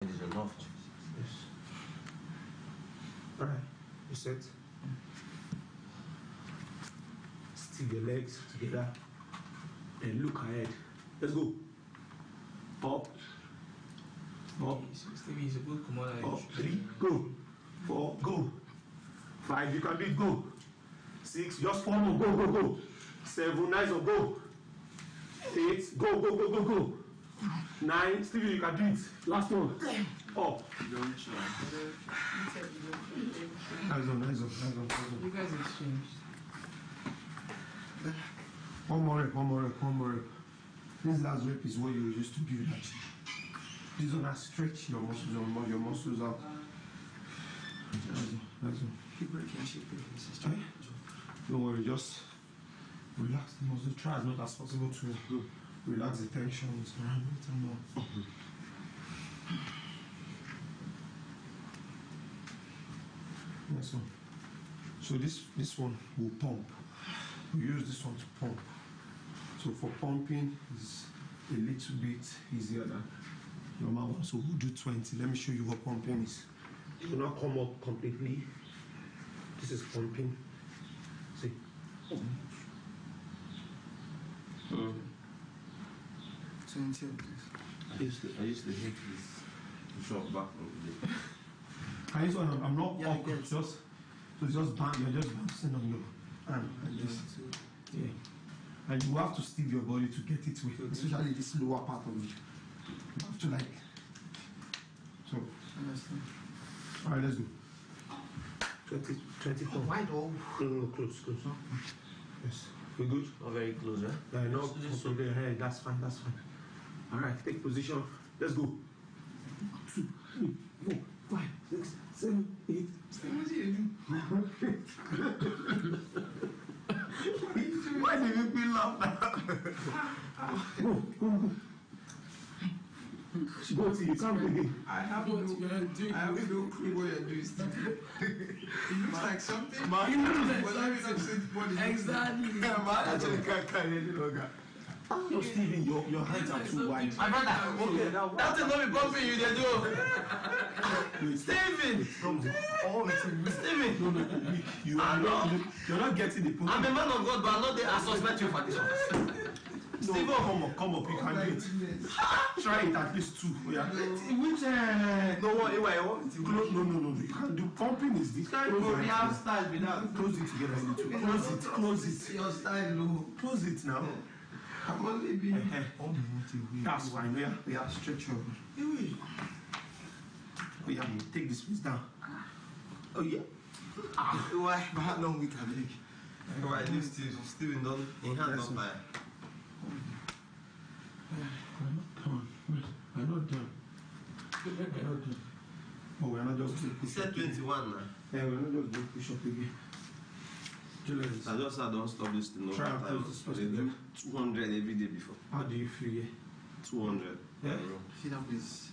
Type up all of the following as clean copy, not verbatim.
It is enough. Yes. Alright, you set. Stick your legs together and look ahead. Let's go. Up. Up. Stevie is a good commander. Up. 3, go. 4, go. 5, you can do it, go. 6, just 4 more, go. 7, nice one, go. 8, go. 9, Stevie, you can do it. Last one. Up. Nice Nice one. You guys exchanged. One more rep. This last rep is what you used to build actually. This one has stretch your muscles out. Nice one. Keep breaking. Don't worry, just relax the muscle. Try as much as possible to relax the tension. It's around it and more. Nice one. So this one will pump. We use this one to pump. So for pumping is a little bit easier than normal one. So we'll do 20. Let me show you what pumping is. It will not come up completely. This is pumping. See? 20 of this. I used to hate this short back on the day. I'm not up, just bang, you're just bouncing on your hand like this. Yeah. And you have to steer your body to get it with, especially this lower part of it. You have to like. So. Understand. Alright, let's go. 24. Wide open. No, close. Yes. We good? Not very close, eh? No, that's fine. Alright, take position. Let's go. 2, 3, 4, 5, 6, 7, 8. Why did you feel loud now? Go. Go till you can't begin. I have no clue what you're doing. It looks like something. But I mean, exactly. I actually can't carry any longer. No, Steven, your hands are too wide. My brother, okay, that thing not be bumping you, they do. Steven! Steven! No, you're not getting the point. I'm a man of God, but I'm not there. I suspect you for this one. Steven, come up, you can do it. Try it at least 2. Yeah. Which No, what I want to No, you can do. Pumping is this. Korean style without Close it together. Close it. your style, no. Close it now. I'm only being. That's fine. Yeah, stretch your. Oh yeah, take this piece down. Oh yeah. Why? But how long we can make? Why this still in done? In hand not fire. Come on. We're not done. Oh, we're not just doing He push said up. 21 now. Yeah, we're not just doing push up again. I just said don't stop this thing. No, Try and close this they do 200 every day before. How do you feel here? 200. Yeah. Feel up is.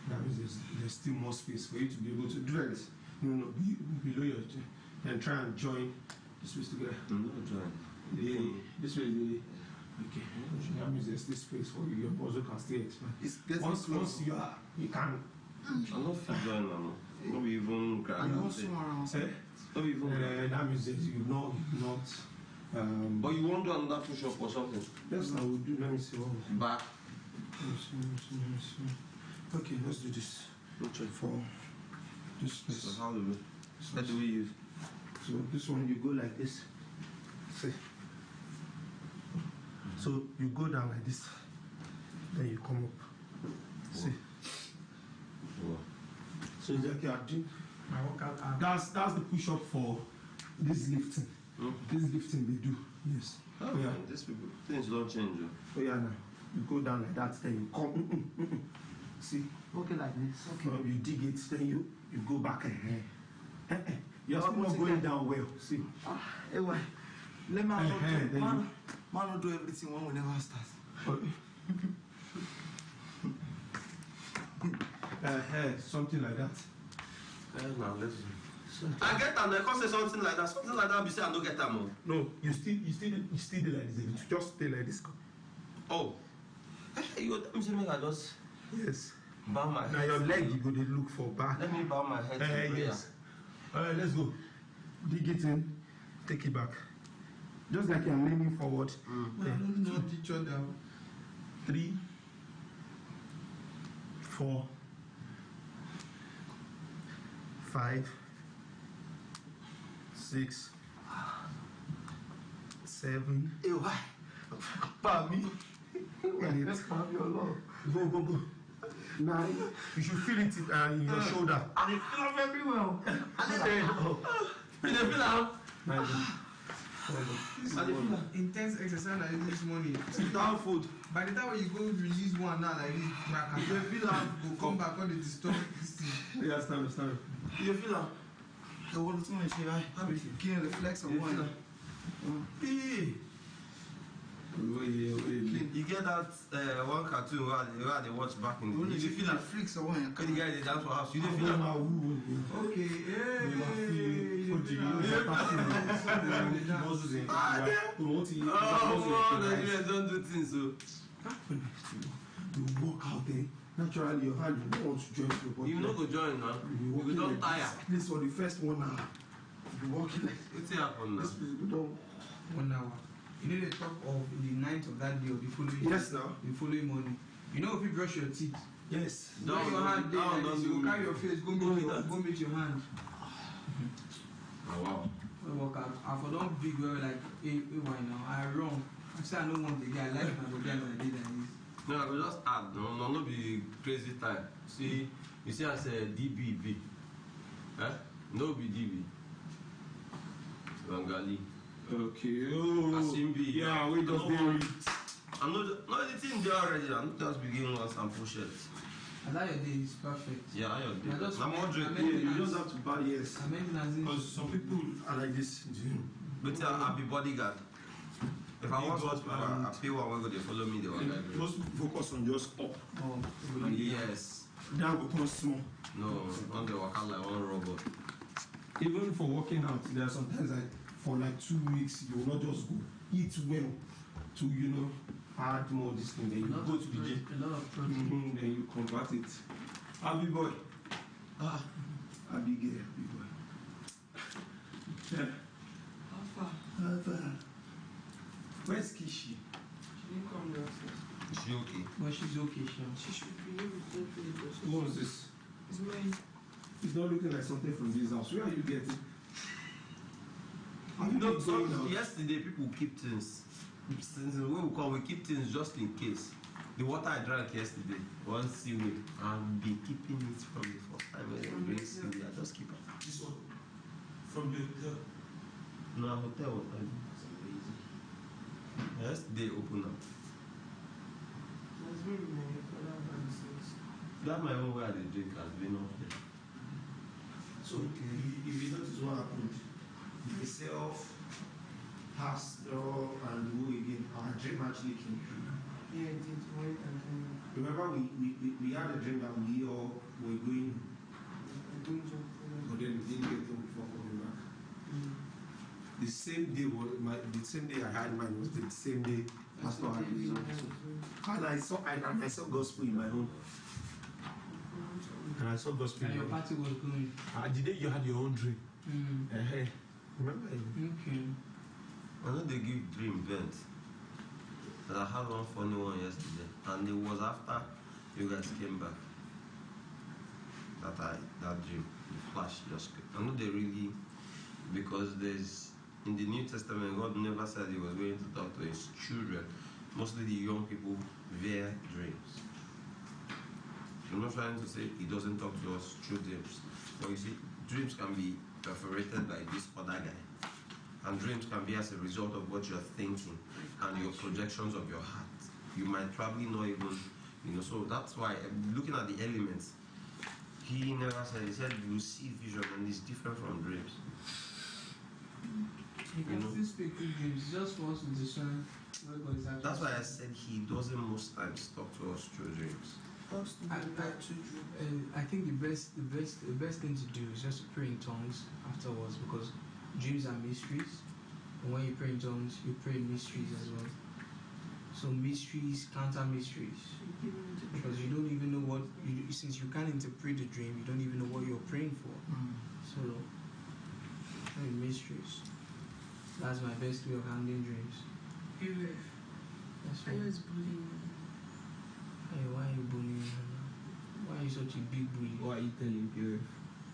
That means there's still more space for you to be able to do this. No, below your chin. Then try and join this piece together. I'm not trying. This way. Okay. That means there's this space for you. Your muscle can still expand. It's getting Once close. you can. I'm not fit join now. Not even cry. And also around. Not even That means that you're not. But you want to do another push up or something? Yes, I will do. Let me see what. Back. Let me see. Okay, let's do this. Okay. For this. So how do we? How do we use? So this one you go like this. See. So you go down like this. Then you come up. See. Wow. So it's like you are doing. That's the push up for this lifting. This lifting they do. Yes. Oh yeah. These people things don't change. Oh yeah, now you go down like that, then you come. See, okay, like this. Okay. You dig it, then you go back and you're still not going down well. See. Anyway, let man not do everything when we never start. Something like that. Now let's. I get them. They can't say something like that. Something like that. Be say I don't get them. No, you still do like this. You just stay like this. Oh. You tell me say make I just. Yes. Bow my head. Now your leg, you go to look for back. Let me bow my head to prayer. Yes. Alright, let's go. Dig it in, take it back. Just like I'm leaning forward. I don't know each other. 3, 4, 5, 6, 7. Hey, why? Pardon me. 8. Go. 9. You should feel it in your shoulder. And it feel up everywhere. And it feel up. 9. Intense exercise like this morning. Sit down food. By the time when you go release one now like this, you feel like go come back on the disturb this thing. Yeah, stand up. You feel up. The whole thing is here. Can reflex on one. Hey. You get that one cartoon where they watch back in the day. You feel like flicks or one. the guy they dance for house. You didn't feel like Okay, don't do things so. You walk out there. Naturally, your hand will want to join your body. You no go join now. You don't tire. This for the first 1 hour. You walking like what's happen now? this. You don't. 1 hour. You know the talk of the night of that day or the following Yes, now. the following morning. You know if you brush your teeth, Yes. no, your hand there like this, you carry your face, go meet your hand. Oh wow. We walk out. I for don't big well like hey why now? I wrong. I say I don't want the guy. I like my body as I did like this. No, I will just add. No, be crazy time. See, you see, I said DBB. Eh? No be DB. Bengali. Okay. Oh. Asimbi. Yeah, we just did it. I'm not. No, the thing there already. I'm not just beginning once and push it. And that your day is perfect. Yeah, your day. I just I'm not I drinking. Yeah, you just have to buy yes. I meant as Because some people are like this. But I'll be bodyguard. If I want to, I pay one way they follow me. They want like Most people focus on just up. oh, yes. Down will come small. No, on the work out like one robot. Even for working out, there are sometimes like for like 2 weeks you will not just go. Eat well to add more this thing. Then you go to the gym. A lot of protein. Then you convert it. Happy boy. Abigail, happy boy. Yeah. How far? Where's Kishi? She didn't come there. Is she okay? But she's okay, She should be able to do it. What was this? It's mine. It's not looking like something from this house. Where are you getting? Have you No, been going out? yesterday people keep things. Since when we come, we keep things just in case. The water I drank yesterday, one seaweed, I've been keeping it from the first time when I drink seaweed. I just keep it. This one. From the hotel. No, hotel water. Yesterday open up. There's really many other nonsense. That my own way I dey drink has been off there. So if you notice what happened, myself, Pastor, and who again, our dream actually came true. Yeah, it did. Wait and then Remember we had a dream that we all were going, I don't jump for but then we didn't get them before coming back. that. The same day the same day I had mine was the same day Pastor had his own. So, and I saw gospel in my own. And I saw gospel And in your my own. party was going. The day you had your own dream. Mm. Remember? Okay. I know they give dream vent. But I had one funny one yesterday, and it was after you guys came back. That dream, the flash just. I know they really, because there's in the New Testament, God never said He was going to talk to His children. Mostly the young people via dreams. I'm not trying to say He doesn't talk to us through dreams, but you see, dreams can be perforated by this other guy. And dreams can be as a result of what you're thinking and your projections of your heart. You might probably not even, so that's why, looking at the elements, he never said, he said you see vision and it's different from dreams. You can still speak through dreams. It's just for us to discern where God is actually. That's why I said he doesn't most times talk to us through dreams. I think the best thing to do is just to pray in tongues afterwards, because dreams are mysteries, and when you pray in tongues, you pray in mysteries as well. some mysteries, counter mysteries, because you don't even know what since you can't interpret the dream, you don't even know what you're praying for. So, mysteries. That's my best way of handling dreams. That's I was bullying. Hey, why are you bullying me? Why are you such a big bully? Why are you telling you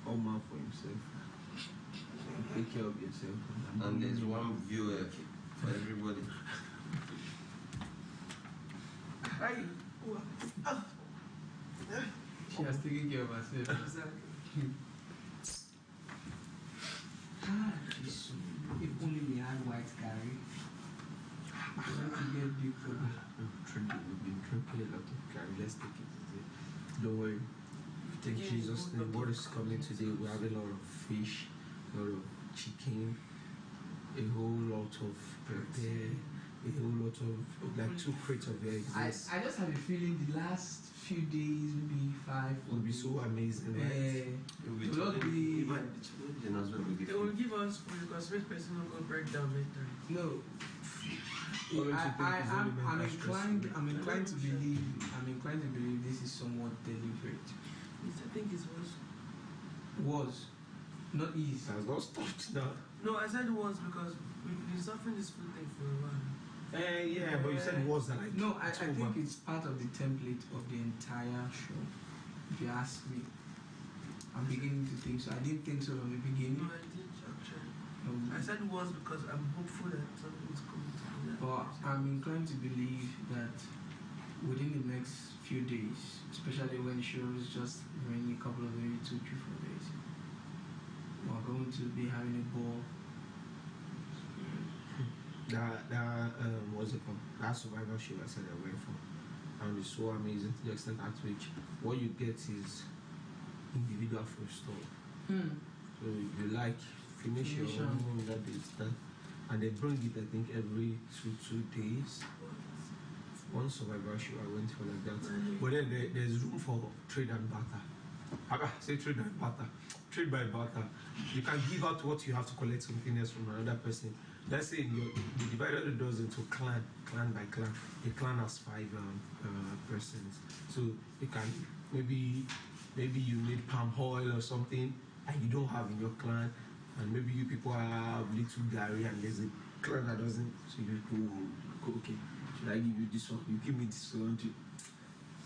all man for himself? Take care of yourself. And there's one viewer for everybody. She has taken care of herself. Exactly. If only we had white curry. I'd like to get big for that. We've been drinking a lot of curry. Let's take it easy. Don't worry. Thank Yeah, Jesus. The what word the- is coming today. We have a lot of fish, a lot of chicken, a whole lot of pepper, a whole lot of like 2 crates of eggs. I just have a feeling the last few days, maybe 5 It will be so amazing, right? You'll be It will not be- challenging as well with the They will food. give us food because which person will go break down later. no. Always you think it's only I'm mental stress. inclined to believe this is somewhat deliberate. I think it was. Was, not It is. has not stopped now. No, I said it was because we've been suffering this food thing for a while. Yeah, but you said it was like No, I October. think it's part of the template of the entire show. If you ask me, I'm beginning to think so. I didn't think so from the beginning. No, I did actually. I said it was because I'm hopeful that something's coming to me. But I'm inclined to believe that within the next few days, especially when the show is just running a couple of maybe 2, 3, 4 days, we're going to be having a ball. What's it called? That survival show I said I went for. And it's so amazing to the extent at which what you get is individual food store. So you like finish your Finish own that is done. And they bring it I think every 2 days. One survival show I went for like that. But then there's room for trade and barter. Say trade and barter. Trade by barter. You can give out what you have to collect something else from another person. Let's say you divided the dozen into clan by clan. A clan has 5 persons. So you can maybe you need palm oil or something and you don't have in your clan, and maybe you people have little Gary and there's a clan that doesn't. So you go okay. Should I give you this one? You give me this one too.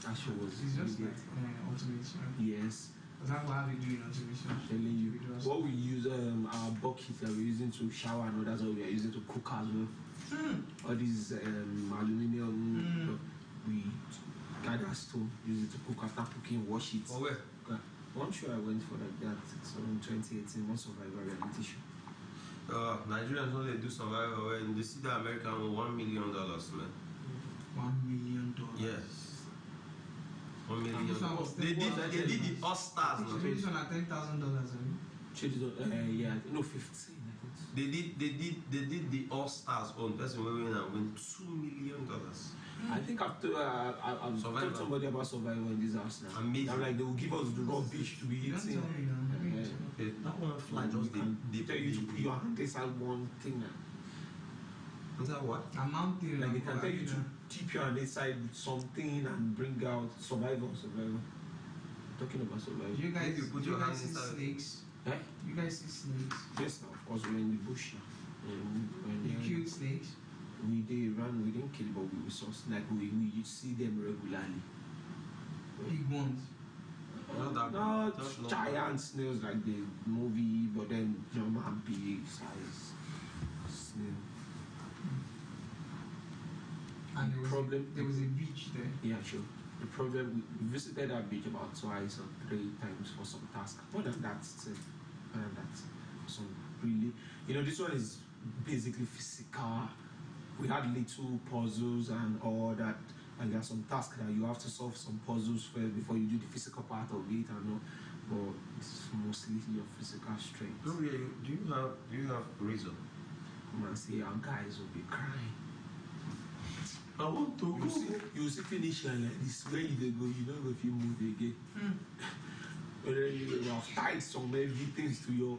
That show was It's just really like automation. yes. That's what we do in automation. Telling you what we use our bucket that we're using to shower and that's what we are using to cook as well. All these aluminium we gather stone, use it to cook after cooking, wash it. For where? One show I went for like that, it's around 2018, one survivor reality show. Nigerians know they do survival when they see the American with $1 million, man. $1 million. Yes. $1 And million. this one was They did the All Stars. So No? this one at $10,000. Yeah, no 15. I think. They did the All Stars on person who win and win $2 million. I think after I've Survivor. told somebody about survival in this house now. Amazing. I'm like they will give us the raw fish to be You don't eating. tell me now. That one fly just They tell you to put your hand inside one thing now. Is that what? A mountain. Like they can tell you to dip your hand inside with something and bring out survival. Talking about survival. You guys, If you put you your guys hand see inside- snakes? Eh? You guys see snakes? Yes, now, of course, we're in the bush now. You killed snakes? We didn't kill, but we saw snake. We see them regularly. Big ones. Not that No, just not giant snails like the movie, but then German big size snail. And there was a Problem. beach there. Yeah, sure. The problem, we visited that beach about 2 or 3 times for some task. More than that, still. More than that. For some really, this one is basically physical. We had little puzzles and all that, and there are some tasks that you have to solve some puzzles first before you do the physical part of it and all. But it's mostly your physical strength. No, really. Do you have reason? Come and see, our guys will be crying. I want to You see finish like this, where you dey go, you don't go if you move again. But then you have tied some heavy things to your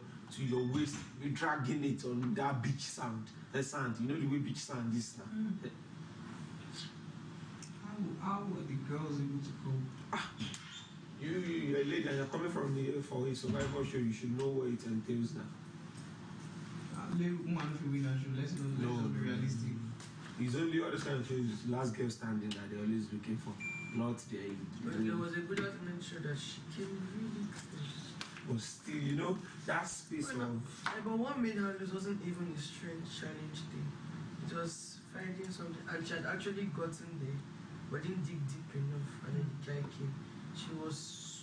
waist, you're dragging it on that beach sand. The sand, you know the way beach sand is now. how were the girls able to cope? You're a lady and you're coming from the for a survival show. You should know what it entails now. Let's not be realistic. It's only all this kind of shows, last girl standing that they're always looking for. Not the. But there was a good argument show that she came really close. But still, you know, that space of. But what made her lose wasn't even a strength challenge thing. It was finding something. And she had actually gotten there, but didn't dig deep enough. And then the guy came. She was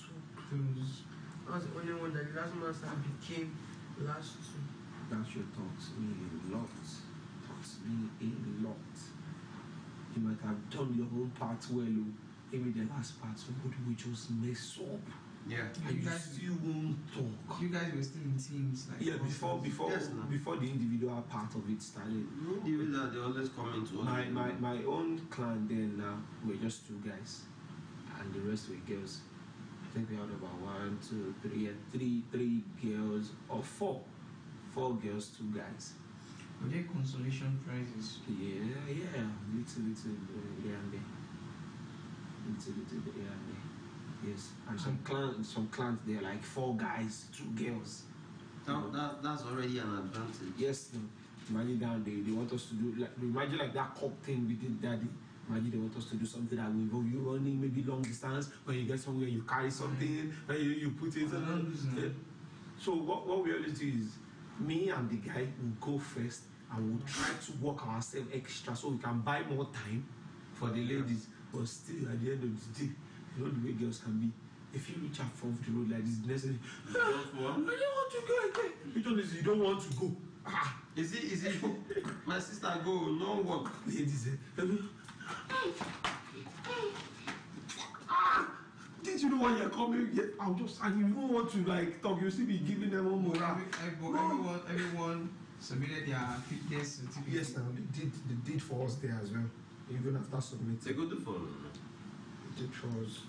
so close. I was the only one that the last master became last two. That show talks me a lot. Talks me a lot. You might have done your own part well, maybe the last part, somebody will just mess up. Yeah. And you still won't talk. You guys were still in teams, like Yeah, before the individual part of it started. Individual, they always come into my own clan then were just 2 guys, and the rest were girls. I think we had about 1, 2, 3, and three girls or 4 girls, 2 guys. Were there consolation prizes? Yeah, little here and there. Little here and there. Yes, and some clans they're like 4 guys, 2 girls. That's already an advantage. Yes, no. Imagine that they want us to do imagine like that cup thing we did daddy. Imagine they want us to do something that will involve you running maybe long distance. When you get somewhere, you carry something, and you put it. So what we always do is, me and the guy will go first, and we'll try to work ourselves extra so we can buy more time for the ladies. But still, at the end of the day, you know the way girls can be. If you reach out from the road like this, necessarily, I don't want to go again. Which one is you don't want to go? Is it? My sister go, no work. Ladies, did you know why you're coming? Yeah, I'll just, and you don't want to like talk, you'll still be giving them one more. Everyone submitted their fitness certificate. Yes, now they did for us there as well. Even after submitting. They go to follow. They did for us.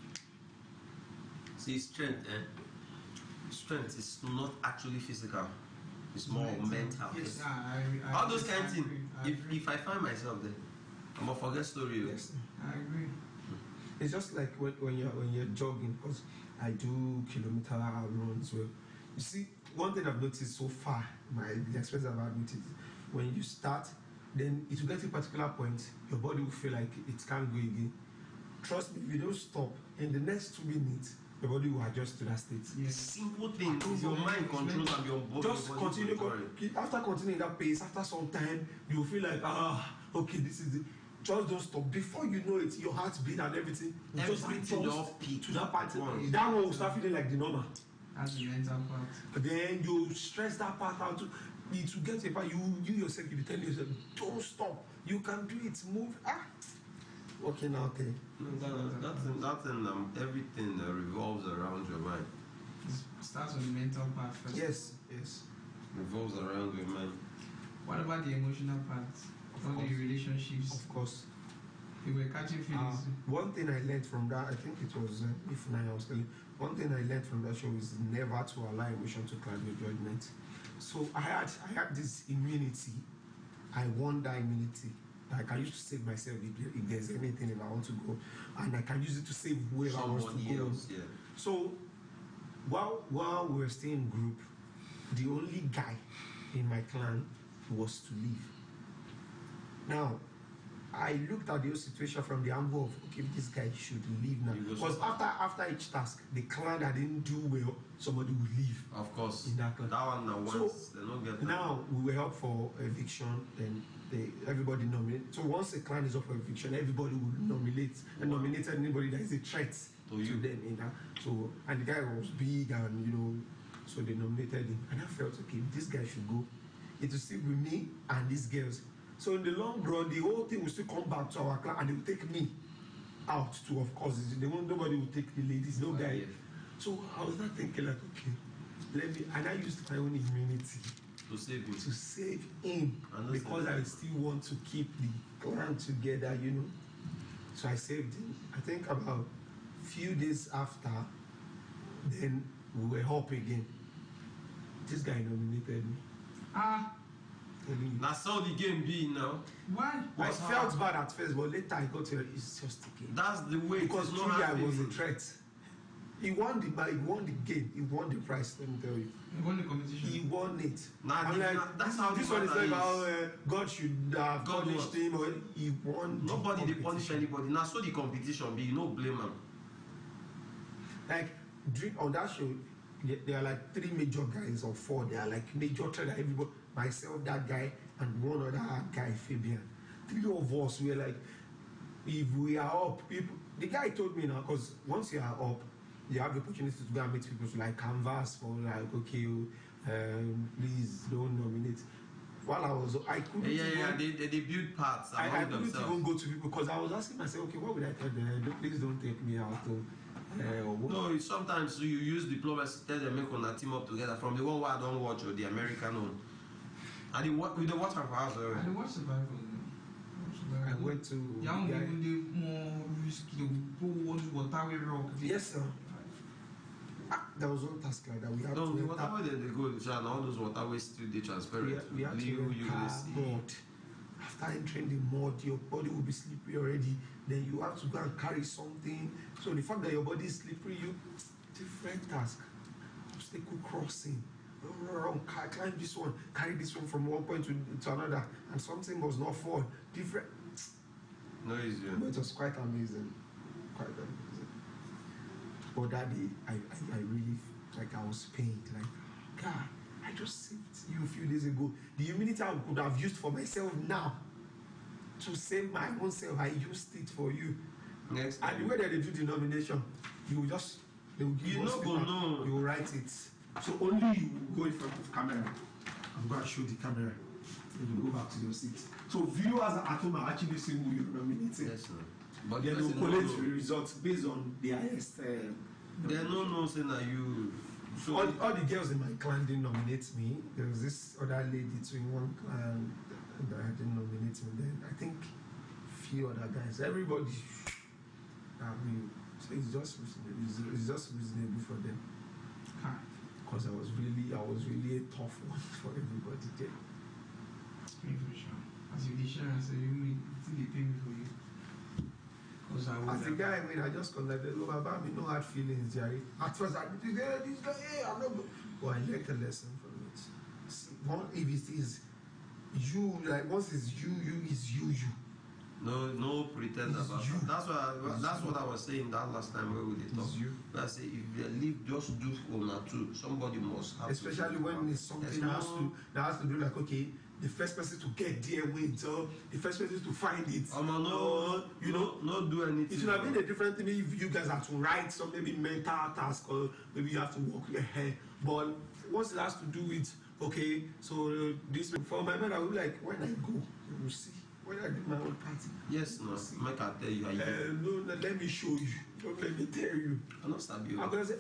See, strength is not actually physical. It's more mental. Yes, all those kind of things. If I find myself there, I'm gonna forget story. Yes, I agree. It's just like when you're jogging, because I do kilometer runs. Well, you see, one thing I've noticed so far, the experience I've had with it, when you start, then it will get to a particular point, your body will feel like it can't go again. Trust me, if you don't stop, in the next 2 minutes, your body will adjust to that state. Yes. Simple thing is your mind controls and your body. Just continue. After continuing that pace, after some time, you will feel like, okay, this is it. Just don't stop. Before you know it, your heart beat and everything just adjust to that part. That one will start feeling like the normal. That's the mental part. But then you stress that part out. It will get to a part, you yourself, you be telling yourself, don't stop. You can do it. Move. Working out there. Everything revolves around your mind. It starts on the mental part first. Yes. Revolves around your mind. What about the emotional part? All the relationships? Of course. You were catching feelings. One thing I learned from that, I think it was, if I was telling, one thing I learned from that show is never to allow emotion to cloud your judgment. So I had this immunity. I won that immunity. Like I used to save myself if there's anything if I want to go, and I can use it to save whoever wants to go. Yeah. So while we were staying in group, the only guy in my clan was to leave. Now, I looked at the whole situation from the angle of, okay, this guy should leave now. Because after each task, the clan that didn't do well, somebody would leave. Of course. In that clan. That one now once they don't get that. Now we were up for eviction, then everybody nominate. So once a clan is up for eviction, everybody will nominate and nominate anybody that is a threat to them in that. So and the guy was big and so they nominated him. And I felt okay, this guy should go. It will still be me and these girls. So in the long run, the whole thing will still come back to our clan and they will take me out too, of course. Nobody will take the ladies, no guy. So I was not thinking like, okay, and I used my own immunity to save him. To save him. Because I still want to keep the clan together, So I saved him. I think about a few days after, then we were up again. This guy nominated me. telling you. That's how the game be now. Why? I felt bad at first, but later I got to it's just a game. That's the way. Because it is. truly I was a Happening. threat. He won the game, he won the prize, let me tell you. You won the competition. He won it. Nah, I'm like, that's how this the one is matter like is. how God should have God punished was. him, or he won. Nobody the they punish competition. anybody. Now so the competition be, you know, blame them. Like on that show, there are like 3 major guys or 4. They are like major trader. Everybody, myself, that guy, and one other guy, Fabian. 3 of us were like, if we are up, people. The guy told me now, because once you are up, you have the opportunity to go and meet people to like canvas for like, okay, please don't nominate. While I couldn't. They build parts among I couldn't themselves. even go to people because I was asking myself, okay, what would I tell them? Please don't take me out. No, sometimes you use diplomacy, tell them make una team up together. From the one where I don't watch or the American one. And we don't watch am for house already. I watch Survival. I went to. Young people they more risky. They go on water way rock. Yes, sir. There was one task like that. We had No, to the waterway they go, and all those waterways still they transparent. we had to enter mud. After entering the mud, your body will be slippery already. Then you have to go and carry something. So the fact that your body is slippery, different task. Obstacle crossing. Climb this one, carry this one from one point to another, and something was not fall. Different. No easy. But it was quite amazing. Quite amazing. But that day, I really, like, I was pained. Like, God, I just saved you a few days ago. The immunity I could have used for myself now to save my own self, I used it for you. Next And the way that they do the nomination, they will give you us no paper, go know. you will write it. So only you will go in front of camera. I'm going to show the camera. Then you go back to your seat. So viewers at home are actually seeing who you're nominating. Yes, sir. But Then the they'll person collect no the know. results based on the highest. They no saying that you. So All the girls in my clan didn't nominate me. There was this other lady too in one clan that didn't nominate me. Then I think few other guys. Everybody. So it's just reasonable. It's just reasonable for them. Because I was really a tough one for everybody there. As you did share, I said, you think they pay me for you. Because I As the guy, I just contacted look about me, no hard feelings, Jerry. At first, I did this guy, hey, I'm not. But I learned a lesson from it. See, if it is you, like once it's you is you. no pretend It's about you. that. That's what I was saying that last time where we did talk. It's you. But I say if you leave, just do una too. Somebody must have. Especially when it's something that has to do like, okay, the first person to get there wins, or the first person to find it. Not do anything. It should have been a different thing if you guys have to write some maybe mental task, or maybe you have to walk your hair. But once it has to do with, okay, so this for my man, I will be like, when I go, you will see. When I do my own party. Yes, no. Make I tell you how you. No, let me show you. Don't let me tell you. I'm not stab you. I'm gonna say,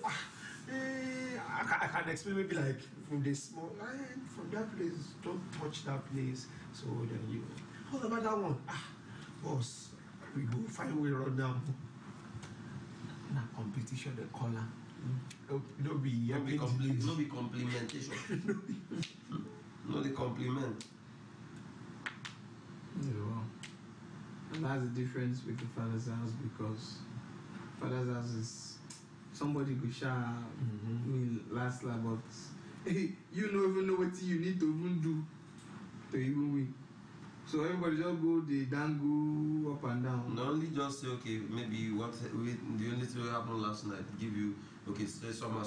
I can explain maybe like from the small, from that place, don't touch that place. So then you, what about that one? Boss, we go find way run down. Na competition the color. No be complimentation. No the compliment. Yeah, well. And that's the difference with the father's house, because father's house is somebody could share last lap, but you don't even know what you need to even do to even win. So everybody just go, they don't go up and down. Not only just say okay, maybe the only thing that happened last night give you okay, say somehow,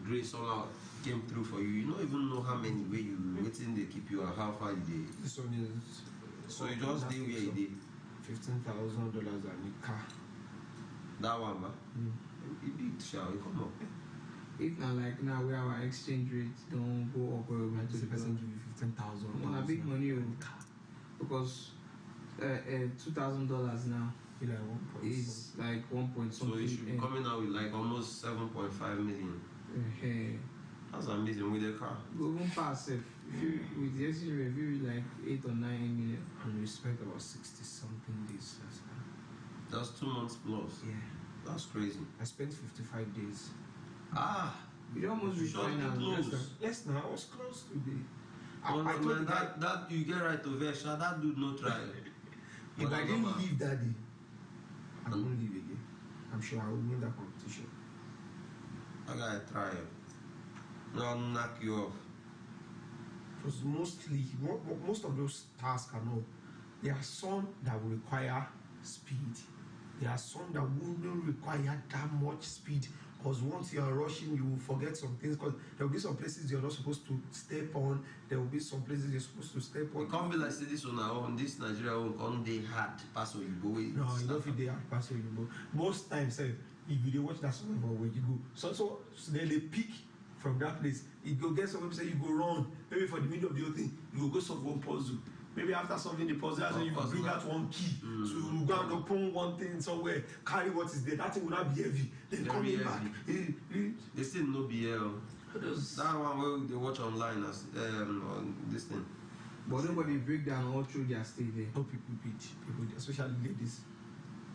grace somehow came through for you. You don't even know how many way you waiting they keep you and how far you did. This one is. So you just did where you did. $15,000 and a car. That one, man. It did, shall we come up? If not like now where our exchange rate don't go up, The person give you $15,000. a big money, because $2,000 now is like 1 point something. So it should be coming out with like almost 7.5 million. That's amazing with the car. Go even pass it. With the exchange rate, maybe like 8 or 9 million. And we spent about 60 something days. That's 2 months plus. Yeah. That's crazy. I spent 55 days. You almost reach Short final. close. Yes, now I was close today. Oh, I no, told man, the guy, that you get right to vex. That dude no try. if I didn't Normal. leave that day, I won't leave again. I'm sure I will win that competition. That guy try. No, knock you off. Because most of those tasks are not. There are some that will require speed. There are some that wouldn't require that much speed. Because once you are rushing, you will forget some things. Because there will be some places you're not supposed to step on. There will be some places you're supposed to step on. It can't be like say this on our own. This Nigeria on they hard pass on you way. No, you know if they are passing you go. Most times, if you dey watch that somewhere where you go, so then they pick from that place. You go get somewhere say you go run. Maybe for the middle of the whole thing, you go solve one puzzle. Maybe after solving the puzzle, that's when you bring out one key to go and open one thing somewhere, carry what is there. That thing will not be heavy. Then Very coming heavy. back. They still no BL. That one where they watch online as on this thing. But nobody break down all through their stay there. No people beat people, especially ladies.